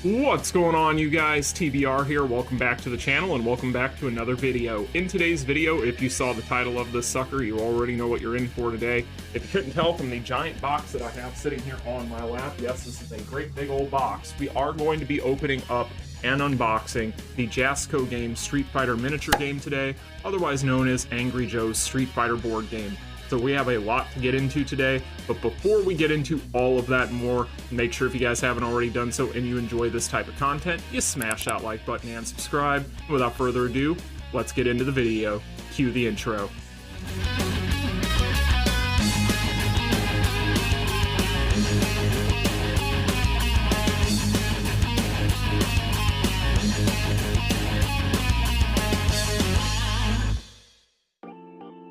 What's going on, you guys? TBR here. Welcome back to the channel and welcome back to another video. In today's video, if you saw the title of this sucker, you already know what you're in for today. If you couldn't tell from the giant box that I have sitting here on my lap, yes, this is a great big old box. We are going to be opening up and unboxing the Jasco game Street Fighter miniature game today, otherwise known as AngryJoe's Street Fighter board game. So we have a lot to get into today, but before we get into all of that and more, make sure if you guys haven't already done so and you enjoy this type of content, you smash that like button and subscribe. And without further ado, let's get into the video. Cue the intro.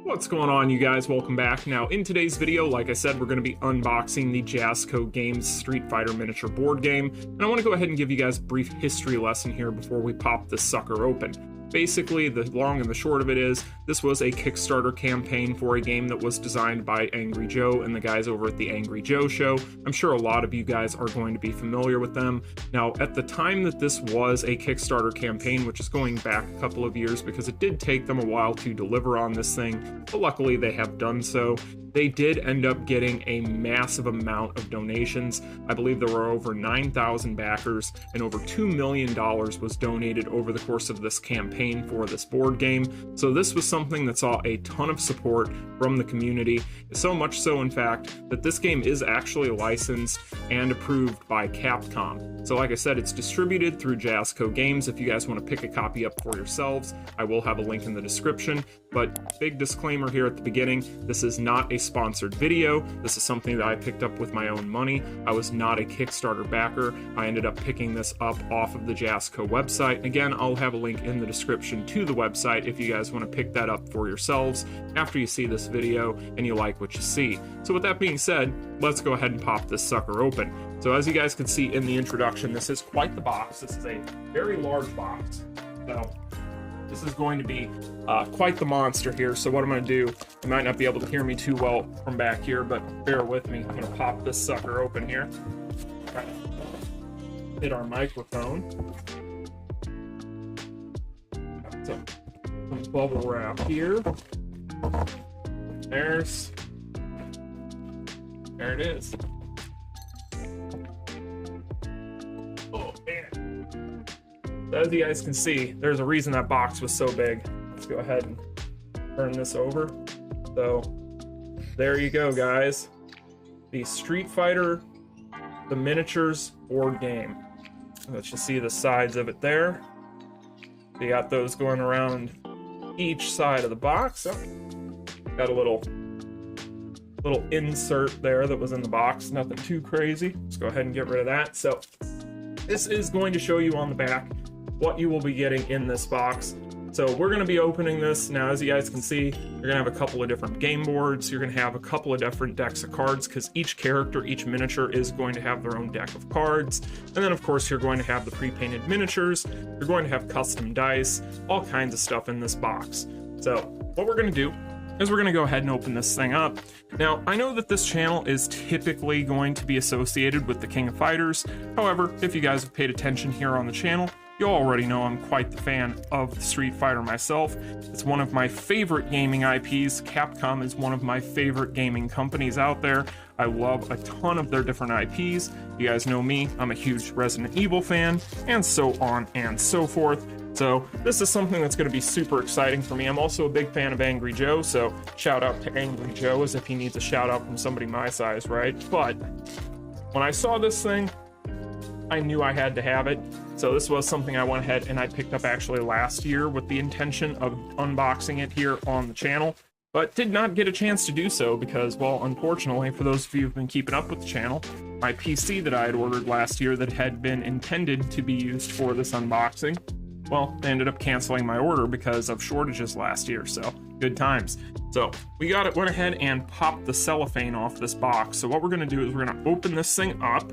What's going on, you guys? Welcome back. Now, in today's video, like I said, we're going to be unboxing the Jasco Games Street Fighter miniature board game, and I want to go ahead and give you guys a brief history lesson here before we pop this sucker open. Basically, the long and the short of it is, this was a Kickstarter campaign for a game that was designed by AngryJoe and the guys over at the AngryJoe show. I'm sure a lot of you guys are going to be familiar with them. Now, at the time that this was a Kickstarter campaign, which is going back a couple of years because it did take them a while to deliver on this thing, but luckily they have done so. They did end up getting a massive amount of donations. I believe there were over 9,000 backers and over $2 million was donated over the course of this campaign for this board game. So this was something that saw a ton of support from the community. So much so, in fact, that this game is actually licensed and approved by Capcom. So like I said, it's distributed through Jasco Games. If you guys want to pick a copy up for yourselves, I will have a link in the description. But big disclaimer here at the beginning, this is not a sponsored video. This is something that I picked up with my own money. I was not a Kickstarter backer. I ended up picking this up off of the Jasco website. Again, I'll have a link in the description to the website if you guys want to pick that up for yourselves after you see this video and you like what you see. So with that being said, let's go ahead and pop this sucker open. So as you guys can see in the introduction, this is quite the box. This is a very large box. So this is going to be quite the monster here. So what I'm going to do, you might not be able to hear me too well from back here, but bear with me. I'm going to pop this sucker open here. Hit our microphone. Some bubble wrap here. There it is. Oh man. So as you guys can see, there's a reason that box was so big. Let's go ahead and turn this over. So there you go, guys. The Street Fighter, the miniatures board game. Let's just see the sides of it there. You got those going around each side of the box. Oh, got a little insert there that was in the box. Nothing too crazy. Let's go ahead and get rid of that. So this is going to show you on the back what you will be getting in this box. So we're going to be opening this. Now, as you guys can see, you're going to have a couple of different game boards. You're going to have a couple of different decks of cards because each character, each miniature is going to have their own deck of cards. And then, of course, you're going to have the pre-painted miniatures. You're going to have custom dice, all kinds of stuff in this box. So what we're going to do is we're going to go ahead and open this thing up. Now, I know that this channel is typically going to be associated with the King of Fighters. However, if you guys have paid attention here on the channel, you already know I'm quite the fan of Street Fighter myself. It's one of my favorite gaming IPs. Capcom is one of my favorite gaming companies out there. I love a ton of their different IPs. You guys know me, I'm a huge Resident Evil fan, and so on and so forth. So this is something that's going to be super exciting for me. I'm also a big fan of AngryJoe, so shout out to AngryJoe as if he needs a shout out from somebody my size, right? But when I saw this thing, I knew I had to have it. So this was something I went ahead and I picked up actually last year with the intention of unboxing it here on the channel, but did not get a chance to do so because, well, unfortunately, for those of you who've been keeping up with the channel, my PC that I had ordered last year that had been intended to be used for this unboxing, well, they ended up canceling my order because of shortages last year, so good times. So we went ahead and popped the cellophane off this box. So what we're gonna do is we're gonna open this thing up.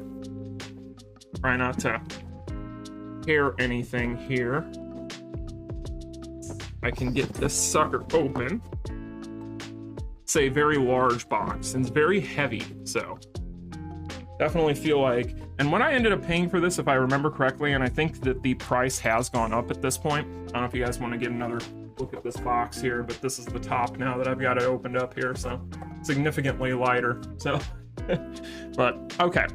Try not to tear anything here. I can get this sucker open. It's a very large box and it's very heavy, so definitely feel like And when I ended up paying for this, if I remember correctly, and I think that the price has gone up at this point. I don't know if you guys want to get another look at this box here, but this is the top now that I've got it opened up here, so significantly lighter. So, but okay.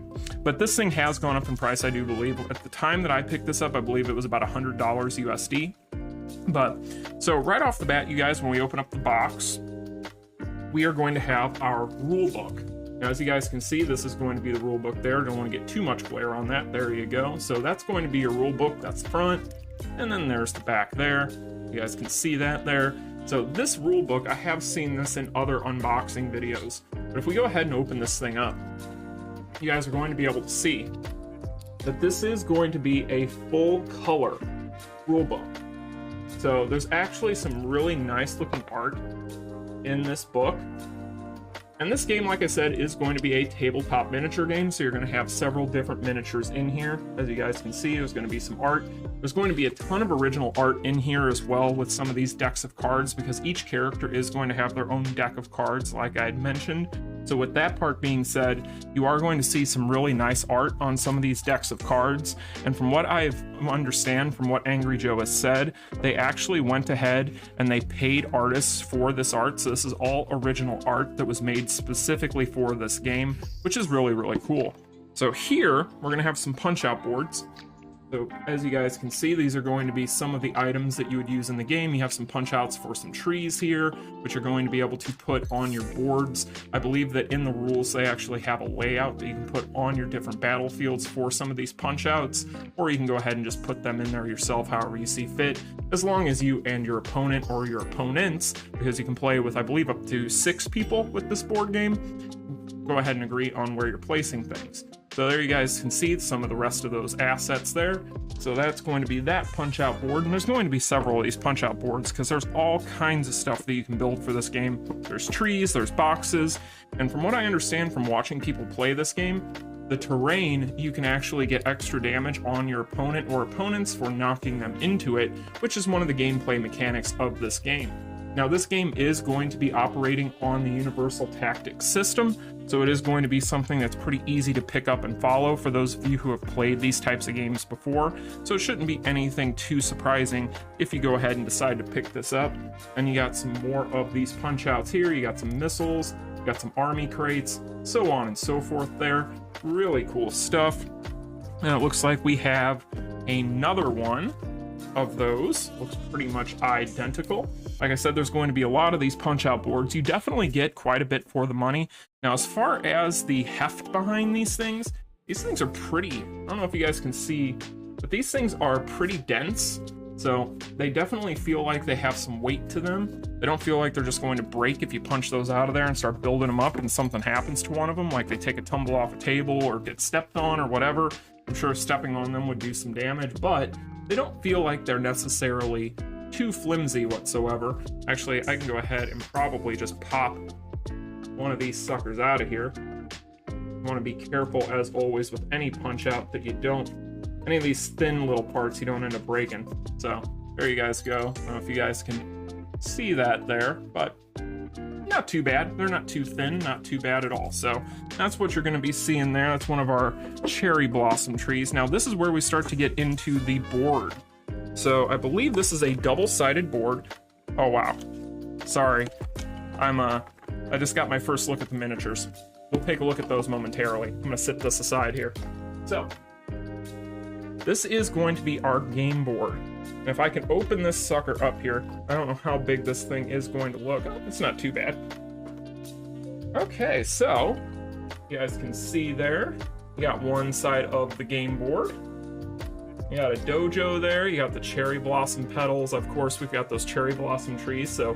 But this thing has gone up in price, I do believe. At the time that I picked this up, I believe it was about $100 USD. But, so right off the bat, you guys, when we open up the box, we are going to have our rule book. Now, as you guys can see, this is going to be the rule book there. Don't want to get too much glare on that. There you go. So that's going to be your rule book. That's the front. And then there's the back there. You guys can see that there. So this rule book, I have seen this in other unboxing videos. But if we go ahead and open this thing up, you guys are going to be able to see that this is going to be a full color rule book. So there's actually some really nice looking art in this book. And this game, like I said, is going to be a tabletop miniature game, so you're going to have several different miniatures in here. As you guys can see, there's going to be some art. There's going to be a ton of original art in here as well with some of these decks of cards, because each character is going to have their own deck of cards, like I had mentioned. So with that part being said, you are going to see some really nice art on some of these decks of cards. And from what I understand, from what AngryJoe has said, they actually went ahead and they paid artists for this art. So this is all original art that was made specifically for this game, which is really, really cool. So here, we're going to have some punch-out boards. So as you guys can see, these are going to be some of the items that you would use in the game. You have some punch outs for some trees here, which you're going to be able to put on your boards. I believe that in the rules, they actually have a layout that you can put on your different battlefields for some of these punch outs, or you can go ahead and just put them in there yourself, however you see fit, as long as you and your opponent or your opponents, because you can play with, I believe, up to 6 people with this board game, go ahead and agree on where you're placing things. So there you guys can see some of the rest of those assets there. So that's going to be that punch-out board, and there's going to be several of these punch-out boards because there's all kinds of stuff that you can build for this game. There's trees, there's boxes, and from what I understand from watching people play this game, the terrain, you can actually get extra damage on your opponent or opponents for knocking them into it, which is one of the gameplay mechanics of this game. Now, this game is going to be operating on the Universal Tactics system, so it is going to be something that's pretty easy to pick up and follow for those of you who have played these types of games before, so it shouldn't be anything too surprising if you go ahead and decide to pick this up. And you got some more of these punch-outs here, you got some missiles, you got some army crates, so on and so forth there. Really cool stuff. And it looks like we have another one of those. Looks pretty much identical. Like I said, there's going to be a lot of these punch-out boards. You definitely get quite a bit for the money. Now, as far as the heft behind these things are pretty, I don't know if you guys can see, but these things are pretty dense. So they definitely feel like they have some weight to them. They don't feel like they're just going to break if you punch those out of there and start building them up and something happens to one of them, like they take a tumble off a table or get stepped on or whatever. I'm sure stepping on them would do some damage, but they don't feel like they're necessarily too flimsy whatsoever. Actually, I can go ahead and probably just pop one of these suckers out of here. You want to be careful, as always, with any punch out that you don't, any of these thin little parts you don't end up breaking. So there you guys go. I don't know if you guys can see that there, but not too bad. They're not too thin, not too bad at all. So that's what you're going to be seeing there. That's one of our cherry blossom trees. Now this is where we start to get into the board. So I believe this is a double-sided board. Oh wow, sorry. I just got my first look at the miniatures. We'll take a look at those momentarily. I'm gonna sit this aside here. So this is going to be our game board. And if I can open this sucker up here, I don't know how big this thing is going to look. Oh, it's not too bad. Okay, so you guys can see there, you got one side of the game board. You got a dojo there, you got the cherry blossom petals. Of course, we've got those cherry blossom trees, so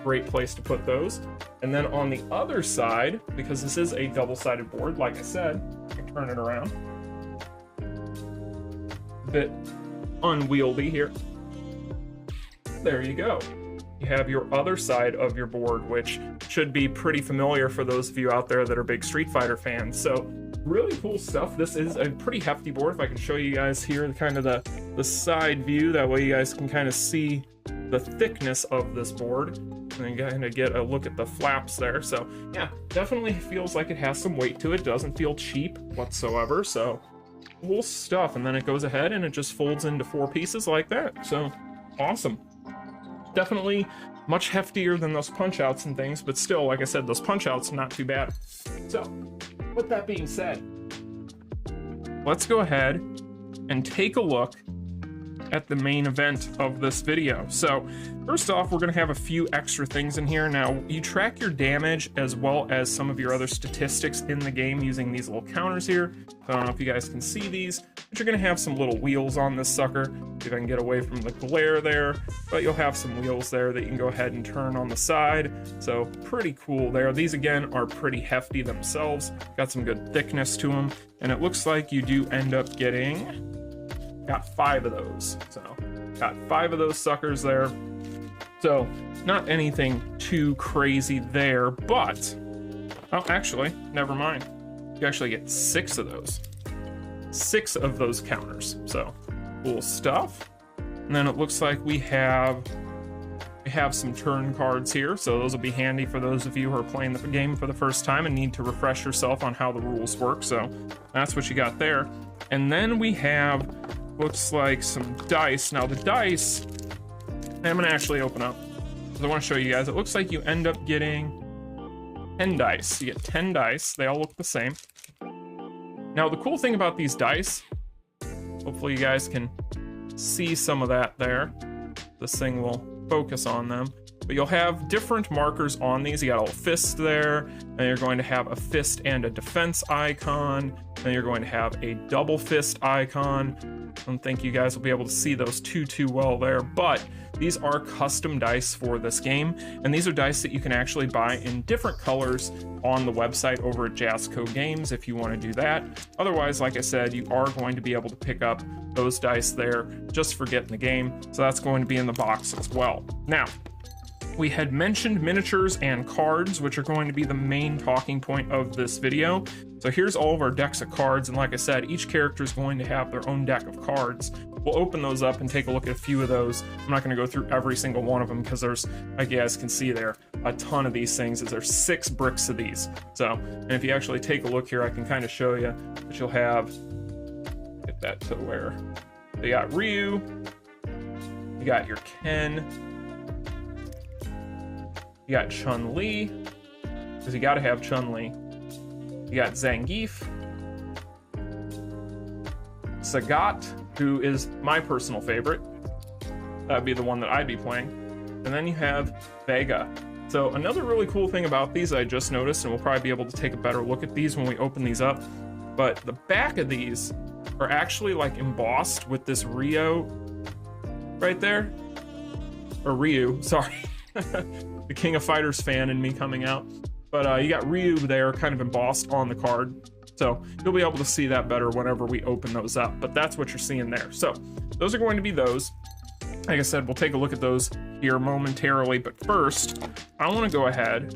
great place to put those. And then on the other side, because this is a double-sided board, like I said, I can turn it around. A bit unwieldy here. There you go. You have your other side of your board, which should be pretty familiar for those of you out there that are big Street Fighter fans. So really cool stuff. This is a pretty hefty board. If I can show you guys here kind of the side view, that way you guys can kind of see the thickness of this board. And then kind of get a look at the flaps there. So yeah, definitely feels like it has some weight to it. Doesn't feel cheap whatsoever. So Cool stuff. And then it goes ahead and it just folds into 4 pieces like that. So awesome. Definitely much heftier than those punch outs and things, but still, like I said, those punch outs not too bad. So with that being said, let's go ahead and take a look at the main event of this video. So first off, we're going to have a few extra things in here. Now, you track your damage as well as some of your other statistics in the game using these little counters here. I don't know if you guys can see these, but you're going to have some little wheels on this sucker. See if I can get away from the glare there, but you'll have some wheels there that you can go ahead and turn on the side. So pretty cool there. These again are pretty hefty themselves, got some good thickness to them, and it looks like you do end up getting, got 5 of those. So got 5 of those suckers there. So not anything too crazy there, but, oh, actually, never mind. You actually get 6 of those. 6 of those counters. So cool stuff. And then it looks like we have some turn cards here. So those will be handy for those of you who are playing the game for the first time and need to refresh yourself on how the rules work. So that's what you got there. And then we have, looks like some dice. Now the dice, I'm gonna actually open up because I want to show you guys. It looks like you end up getting 10 dice. You get 10 dice. They all look the same. Now the cool thing about these dice, hopefully you guys can see some of that there. This thing will focus on them. But you'll have different markers on these. You got a little fist there, and you're going to have a fist and a defense icon, and you're going to have a double fist icon. I don't think you guys will be able to see those too well there, but these are custom dice for this game, and these are dice that you can actually buy in different colors on the website over at Jasco Games if you want to do that. Otherwise, like I said, you are going to be able to pick up those dice there just for getting the game, so that's going to be in the box as well. Now, we had mentioned miniatures and cards, which are going to be the main talking point of this video. So here's all of our decks of cards, and like I said, each character is going to have their own deck of cards. We'll open those up and take a look at a few of those. I'm not going to go through every single one of them because there's, like you guys can see there, a ton of these things. There's 6 bricks of these. So, and if you actually take a look here, I can kind of show you that you'll have, get that to where, you got Ryu, you got your Ken, you got Chun Li, because you got to have Chun Li. You got Zangief, Sagat, who is my personal favorite. That'd be the one that I'd be playing. And then you have Vega. So another really cool thing about these I just noticed, and we'll probably be able to take a better look at these when we open these up, but the back of these are actually like embossed with this Rio right there. Or Ryu, sorry. The King of Fighters fan in me coming out. But you got Ryu there kind of embossed on the card. So you'll be able to see that better whenever we open those up. But that's what you're seeing there. So those are going to be those. Like I said, we'll take a look at those here momentarily. But first, I want to go ahead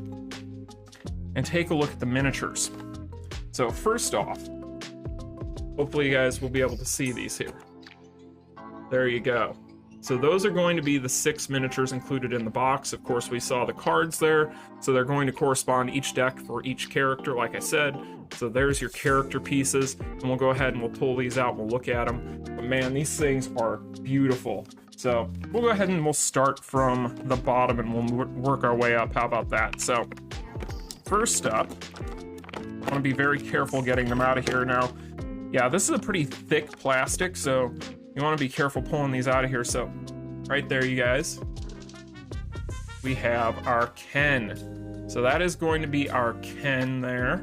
and take a look at the miniatures. So first off, hopefully you guys will be able to see these here. There you go. So those are going to be the 6 miniatures included in the box. Of course, we saw the cards there, so they're going to correspond each deck for each character, like I said. So there's your character pieces, and we'll go ahead and we'll pull these out, we'll look at them. But man, these things are beautiful. So we'll go ahead and we'll start from the bottom and we'll work our way up. How about that? So first up, I want to be very careful getting them out of here now. Yeah, this is a pretty thick plastic, so you want to be careful pulling these out of here. So right there, you guys, we have our Ken. So that is going to be our Ken there.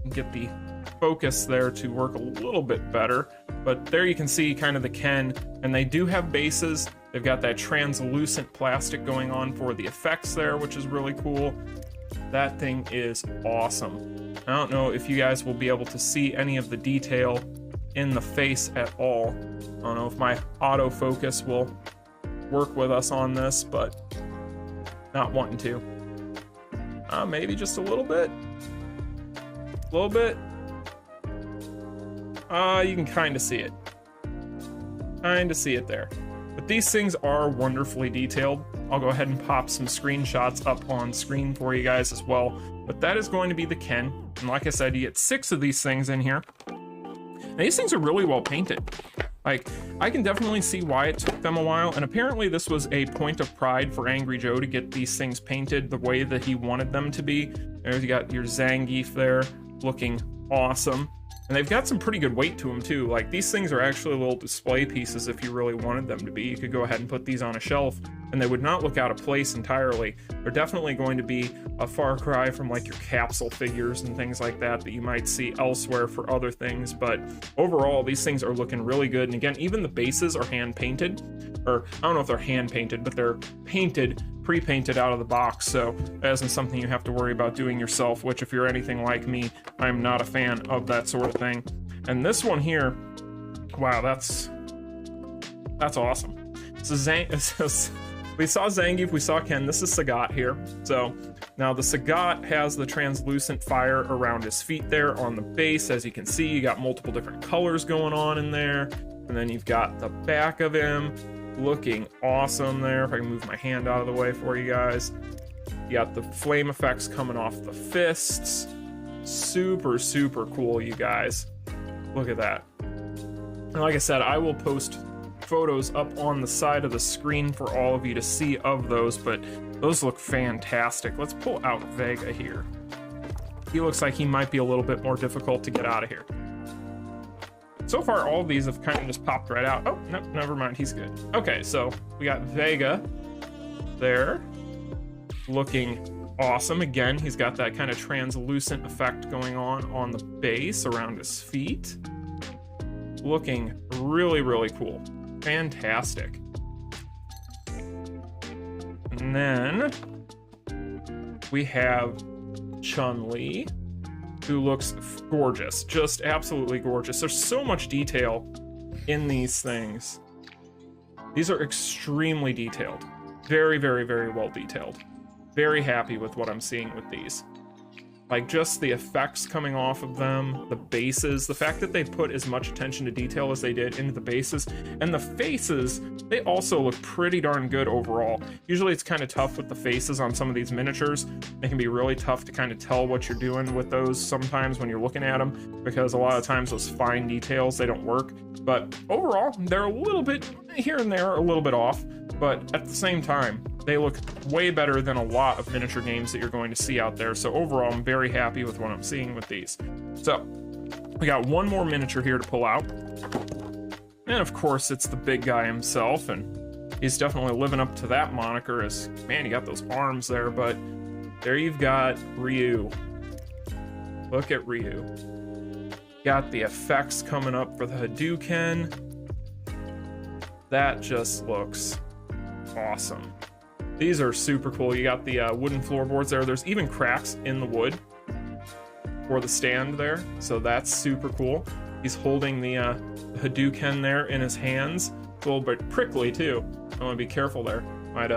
Get the focus there to work a little bit better. But there you can see kind of the Ken, and they do have bases. They've got that translucent plastic going on for the effects there, which is really cool. That thing is awesome. I don't know if you guys will be able to see any of the detail in the face at all. I don't know if my autofocus will work with us on this, but not wanting to. Maybe just a little bit. A little bit. You can kind of see it. Kind of see it there. But these things are wonderfully detailed. I'll go ahead and pop some screenshots up on screen for you guys as well. But that is going to be the Ken. And like I said, you get 6 of these things in here. And these things are really well painted. Like, I can definitely see why it took them a while, and apparently this was a point of pride for AngryJoe to get these things painted the way that he wanted them to be. There's you got your Zangief there, looking awesome. And they've got some pretty good weight to them too. Like, these things are actually little display pieces if you really wanted them to be. You could go ahead and put these on a shelf and they would not look out of place entirely. They're definitely going to be a far cry from like your capsule figures and things like that that you might see elsewhere for other things. But overall, these things are looking really good. And again, even the bases are hand painted, or I don't know if they're hand painted, but they're painted, pre-painted out of the box, so that isn't something you have to worry about doing yourself, which if you're anything like me, I'm not a fan of that sort of thing. And this one here, wow, that's awesome. So we saw Zangief, we saw Ken, this is Sagat here. So now the Sagat has the translucent fire around his feet there on the base. As you can see, you got multiple different colors going on in there. And then you've got the back of him looking awesome there. If I can move my hand out of the way for you guys. You got the flame effects coming off the fists. Super, super cool, you guys. Look at that. And like I said, I will post photos up on the side of the screen for all of you to see of those, but those look fantastic. Let's pull out Vega here. He looks like he might be a little bit more difficult to get out of here. So far, all of these have kind of just popped right out. Oh, no, never mind, he's good. Okay, so we got Vega there, looking awesome. Again, he's got that kind of translucent effect going on the base around his feet. Looking really, really cool. Fantastic. And then we have Chun Li, who looks gorgeous, just absolutely gorgeous. There's so much detail in these things. These are extremely detailed. Very, very, very well detailed. Very happy with what I'm seeing with these. Like, just the effects coming off of them, the bases, the fact that they put as much attention to detail as they did into the bases, and the faces, they also look pretty darn good overall. Usually it's kind of tough with the faces on some of these miniatures. They can be really tough to kind of tell what you're doing with those sometimes when you're looking at them, because a lot of times those fine details, they don't work. But overall, they're a little bit here and there, a little bit off, but at the same time, they look way better than a lot of miniature games that you're going to see out there. So overall, I'm very happy with what I'm seeing with these. So we got one more miniature here to pull out. And of course, it's the big guy himself, and he's definitely living up to that moniker. As, man, you got those arms there, but there you've got Ryu. Look at Ryu. Got the effects coming up for the Hadouken. That just looks awesome. These are super cool. You got the wooden floorboards there. There's even cracks in the wood for the stand there, so that's super cool. He's holding the Hadouken there in his hands. It's a little bit prickly too. I want to be careful there. Might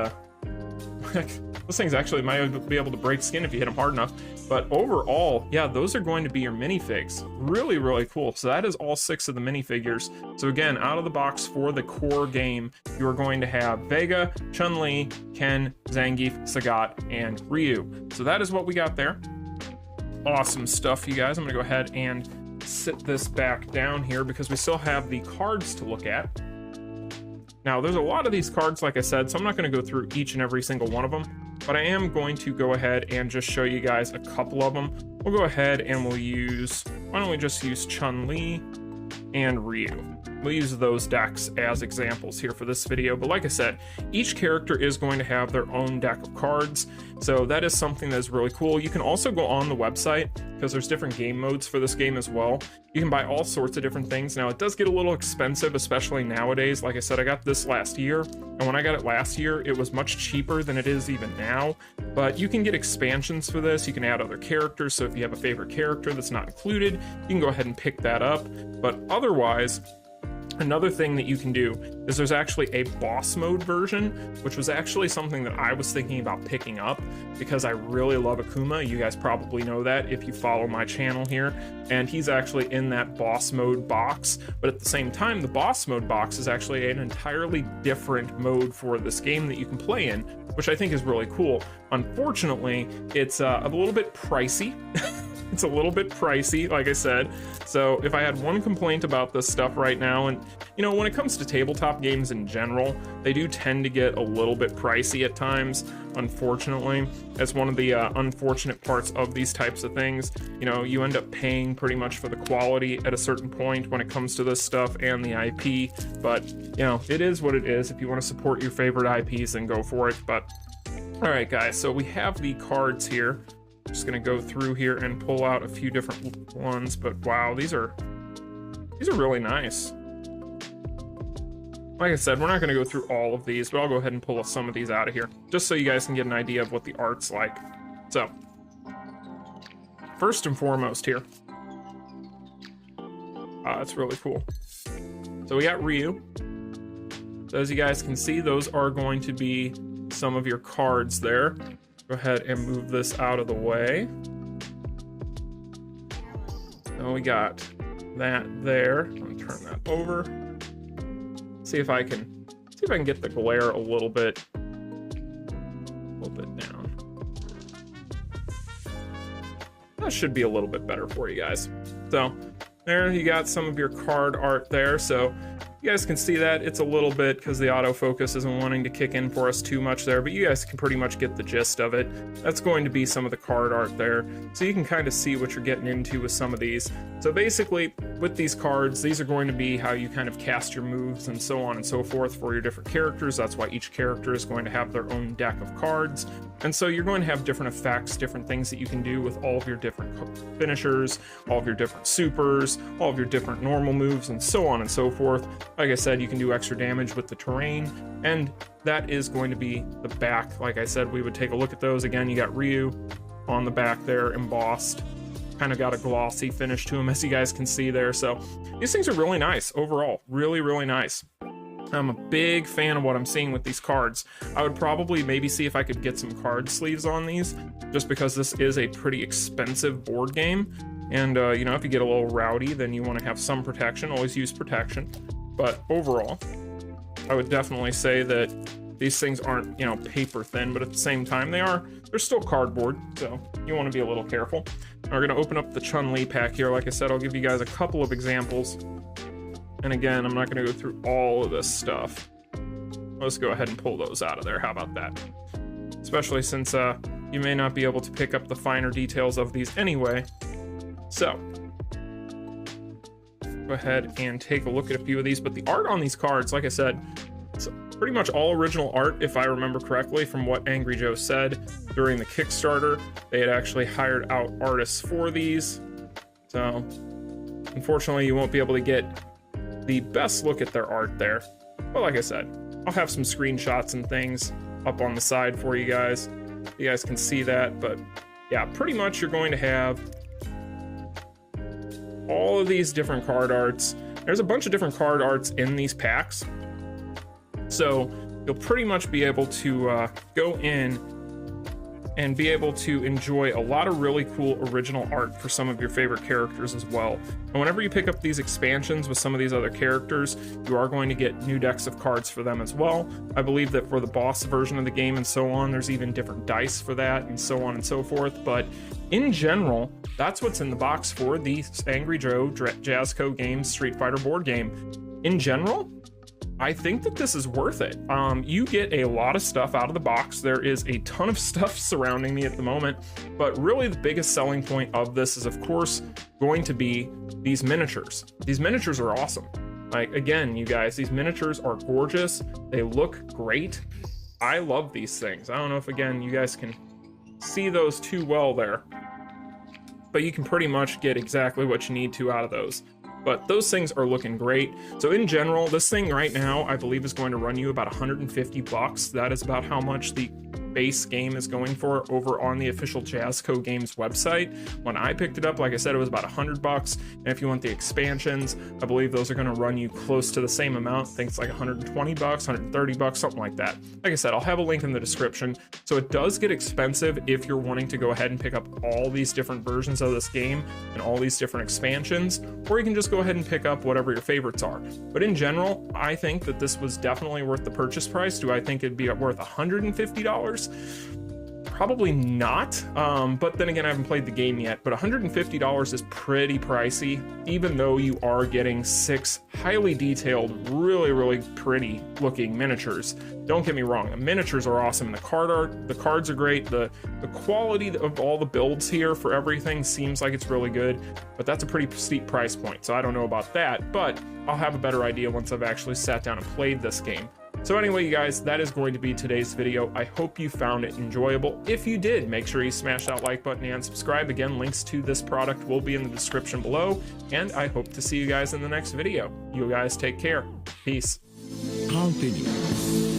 those things actually might be able to break skin if you hit them hard enough. But overall, yeah, those are going to be your minifigs. Really, really cool. So that is all 6 of the minifigures. So again, out of the box for the core game, you are going to have Vega, Chun Li, Ken, Zangief, Sagat, and Ryu. So that is what we got there. Awesome stuff, you guys. I'm gonna go ahead and sit this back down here because we still have the cards to look at. Now, there's a lot of these cards, like I said, so I'm not going to go through each and every single one of them, but I am going to go ahead and just show you guys a couple of them. We'll go ahead and we'll use, why don't we just use Chun Li and Ryu. We'll use those decks as examples here for this video, but like I said, each character is going to have their own deck of cards, so that is something that's really cool. You can also go on the website, because there's different game modes for this game as well. You can buy all sorts of different things. Now, it does get a little expensive, especially nowadays. Like I said, I got this last year, and when I got it last year, it was much cheaper than it is even now. But you can get expansions for this. You can add other characters, so if you have a favorite character that's not included, you can go ahead and pick that up. But otherwise, another thing that you can do is there's actually a boss mode version, which was actually something that I was thinking about picking up because I really love Akuma. You guys probably know that if you follow my channel here, and he's actually in that boss mode box. But at the same time, the boss mode box is actually an entirely different mode for this game that you can play in, which I think is really cool. Unfortunately, it's a little bit pricey. It's a little bit pricey, like I said. So if I had one complaint about this stuff right now, and you know, when it comes to tabletop games in general, they do tend to get a little bit pricey at times, unfortunately. That's one of the unfortunate parts of these types of things. You know, you end up paying pretty much for the quality at a certain point when it comes to this stuff and the IP, but you know, it is what it is. If you want to support your favorite IPs, then go for it. But all right, guys, so we have the cards here. Just gonna go through here and pull out a few different ones, but wow, these are really nice. Like I said, we're not gonna go through all of these, but I'll go ahead and pull some of these out of here, just so you guys can get an idea of what the art's like. So, first and foremost here, that's really cool. So we got Ryu. So as you guys can see, those are going to be some of your cards there. Go ahead and move this out of the way. So we got that there. I'm gonna turn that over. See if I can get the glare a little bit down. That should be a little bit better for you guys. So there you got some of your card art there. So you guys can see that it's a little bit, because the autofocus isn't wanting to kick in for us too much there, but you guys can pretty much get the gist of it. That's going to be some of the card art there. So you can kind of see what you're getting into with some of these. So basically, with these cards, these are going to be how you kind of cast your moves and so on and so forth for your different characters. That's why each character is going to have their own deck of cards. And so you're going to have different effects, different things that you can do with all of your different finishers, all of your different supers, all of your different normal moves, and so on and so forth. Like I said, you can do extra damage with the terrain, and that is going to be the back. Like I said, we would take a look at those. Again, you got Ryu on the back there, embossed. Kind of got a glossy finish to them, as you guys can see there. So these things are really nice overall. Really, really nice. I'm a big fan of what I'm seeing with these cards. I would probably maybe see if I could get some card sleeves on these, just because this is a pretty expensive board game. And, you know, if you get a little rowdy, then you want to have some protection. Always use protection. But overall, I would definitely say that these things aren't, you know, paper thin, but at the same time, they're still cardboard. So you want to be a little careful. We're going to open up the Chun Li pack here. Like I said, I'll give you guys a couple of examples. And again, I'm not going to go through all of this stuff. Let's go ahead and pull those out of there. How about that? Especially since you may not be able to pick up the finer details of these anyway. So, go ahead and take a look at a few of these. But the art on these cards, like I said, it's pretty much all original art, if I remember correctly, from what AngryJoe said during the Kickstarter. They had actually hired out artists for these. So, unfortunately, you won't be able to get the best look at their art there. But like I said, I'll have some screenshots and things up on the side for you guys. You guys can see that. But yeah, pretty much you're going to have all of these different card arts. There's a bunch of different card arts in these packs. So you'll pretty much be able to go in and be able to enjoy a lot of really cool original art for some of your favorite characters as well. And whenever you pick up these expansions with some of these other characters, you are going to get new decks of cards for them as well. I believe that for the boss version of the game and so on, there's even different dice for that and so on and so forth. But in general, that's what's in the box for the AngryJoe Jasco Games Street Fighter board game. In general, I think that this is worth it. You get a lot of stuff out of the box. There is a ton of stuff surrounding me at the moment, but really the biggest selling point of this is, of course, going to be these miniatures. These miniatures are awesome. Like, again, you guys, these miniatures are gorgeous. They look great. I love these things. I don't know if, again, you guys can see those too well there, but you can pretty much get exactly what you need to out of those. But those things are looking great. So in general, this thing right now, I believe is going to run you about 150 bucks. That is about how much the base game is going for over on the official Jasco Games website. When I picked it up, like I said, it was about 100 bucks. And if you want the expansions, I believe those are going to run you close to the same amount. I think it's like 120 bucks, 130 bucks, something like that. Like I said, I'll have a link in the description. So it does get expensive if you're wanting to go ahead and pick up all these different versions of this game and all these different expansions, or you can just go ahead and pick up whatever your favorites are. But in general, I think that this was definitely worth the purchase price. Do I think it'd be worth $150? Probably not, but then again, I haven't played the game yet, but $150 is pretty pricey, even though you are getting 6 highly detailed, really, really pretty looking miniatures. Don't get me wrong, the miniatures are awesome, the card art, the cards are great, the quality of all the builds here for everything seems like it's really good, but that's a pretty steep price point, so I don't know about that, but I'll have a better idea once I've actually sat down and played this game. So anyway, you guys, that is going to be today's video. I hope you found it enjoyable. If you did, make sure you smash that like button and subscribe. Again, links to this product will be in the description below, and I hope to see you guys in the next video. You guys take care. Peace. Continue.